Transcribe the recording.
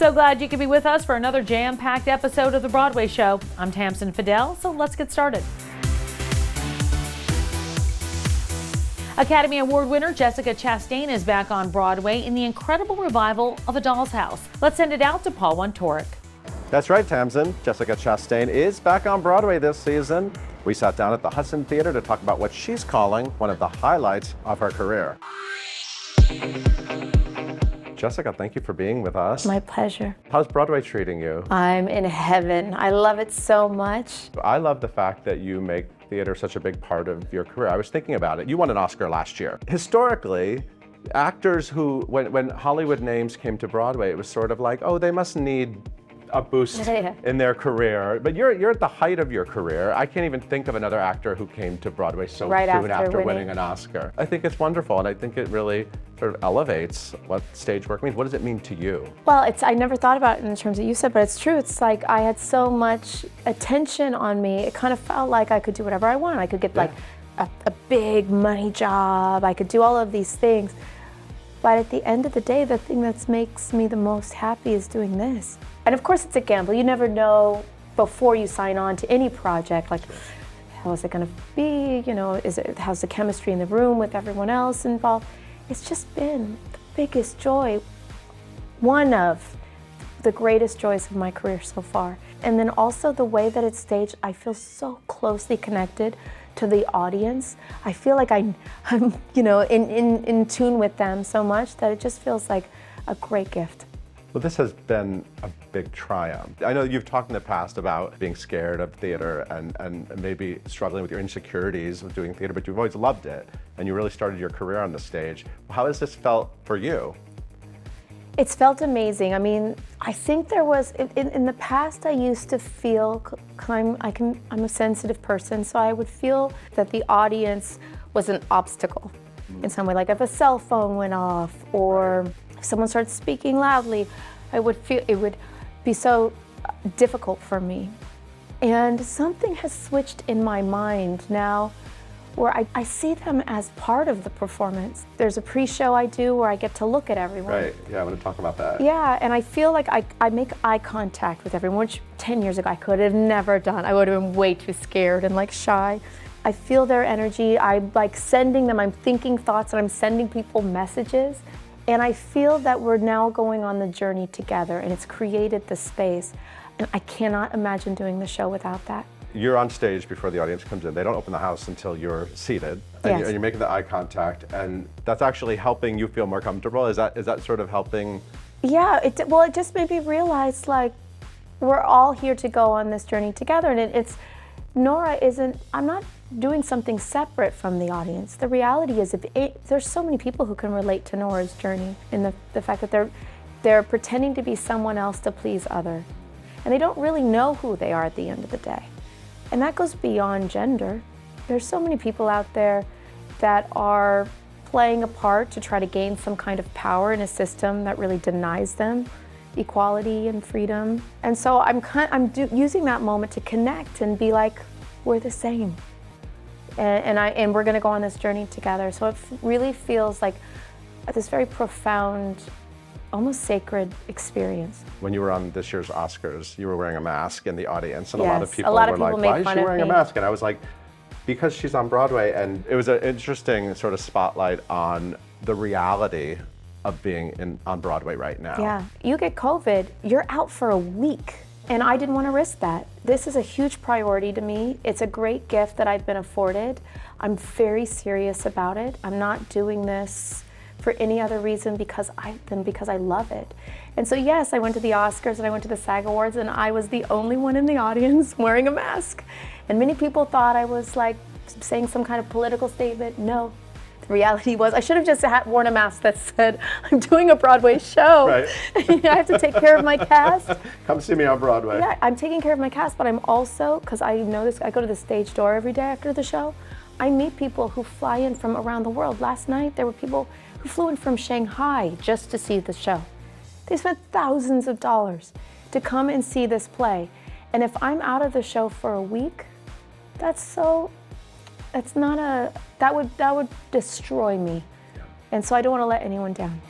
So glad you could be with us for another jam-packed episode of The Broadway Show. I'm Tamsin Fidel, so let's get started. Academy Award winner Jessica Chastain is back on Broadway in the incredible revival of A Doll's House. Let's send it out to Paul Wontorek. That's right, Tamsin. Jessica Chastain is back on Broadway this season. We sat down at the Hudson Theatre to talk about what she's calling one of the highlights of her career. Jessica, thank you for being with us. My pleasure. How's Broadway treating you? I'm in heaven. I love it so much. I love the fact that you make theater such a big part of your career. I was thinking about it. You won an Oscar last year. Historically, actors who, when Hollywood names came to Broadway, it was sort of like, oh, they must need a boost in their career. But you're at the height of your career. I can't even think of another actor who came to Broadway so soon after winning an Oscar. I think it's wonderful, and I think it really sort of elevates what stage work means. What does it mean to you? Well, I never thought about it in terms that you said, but it's true. It's like I had so much attention on me. It kind of felt like I could do whatever I want. I could get like a big money job. I could do all of these things. But at the end of the day, the thing that makes me the most happy is doing this. And of course, it's a gamble. You never know before you sign on to any project, like, how is it going to be? You know, how's the chemistry in the room with everyone else involved? It's just been the biggest joy, one of the greatest joys of my career so far. And then also the way that it's staged, I feel so closely connected to the audience. I feel like I'm in tune with them so much that it just feels like a great gift. Well, this has been a big triumph. I know you've talked in the past about being scared of theater and maybe struggling with your insecurities with doing theater, but you've always loved it, and you really started your career on the stage. How has this felt for you? It's felt amazing. I mean, I think there was, in the past I used to feel, I'm a sensitive person, so I would feel that the audience was an obstacle in some way. Like if a cell phone went off or if someone started speaking loudly, I would feel it would be so difficult for me. And something has switched in my mind now where I see them as part of the performance. There's a pre-show I do where I get to look at everyone. Right, yeah, I want to talk about that. Yeah, and I feel like I make eye contact with everyone, which 10 years ago I could have never done. I would have been way too scared and like shy. I feel their energy, I'm like sending them, I'm thinking thoughts and I'm sending people messages. And I feel that we're now going on the journey together and it's created the space. And I cannot imagine doing the show without that. You're on stage before the audience comes in. They don't open the house until you're seated, and you're making the eye contact, and that's actually helping you feel more comfortable. Is that sort of helping? Yeah, it just made me realize like we're all here to go on this journey together, and I'm not doing something separate from the audience. The reality is, there's so many people who can relate to Nora's journey, and the fact that they're pretending to be someone else to please others, and they don't really know who they are at the end of the day. And that goes beyond gender. There's so many people out there that are playing a part to try to gain some kind of power in a system that really denies them equality and freedom. And so I'm using that moment to connect and be like, we're the same. And we're gonna go on this journey together. So it really feels like this very profound, almost sacred experience. When you were on this year's Oscars, you were wearing a mask in the audience, and a lot of people were like, why is she wearing a mask? And I was like, because she's on Broadway. And it was an interesting sort of spotlight on the reality of being on Broadway right now. Yeah, you get COVID, you're out for a week. And I didn't want to risk that. This is a huge priority to me. It's a great gift that I've been afforded. I'm very serious about it. I'm not doing this for any other reason than because I love it. And so yes, I went to the Oscars and I went to the SAG Awards and I was the only one in the audience wearing a mask. And many people thought I was like saying some kind of political statement. No, the reality was I should have just worn a mask that said, I'm doing a Broadway show. Right. I have to take care of my cast. Come see me on Broadway. Yeah, I'm taking care of my cast, but I'm also, because I know this, I go to the stage door every day after the show. I meet people who fly in from around the world. Last night, there were people who flew in from Shanghai just to see the show. They spent thousands of dollars to come and see this play. And if I'm out of the show for a week, that would destroy me. And so I don't want to let anyone down.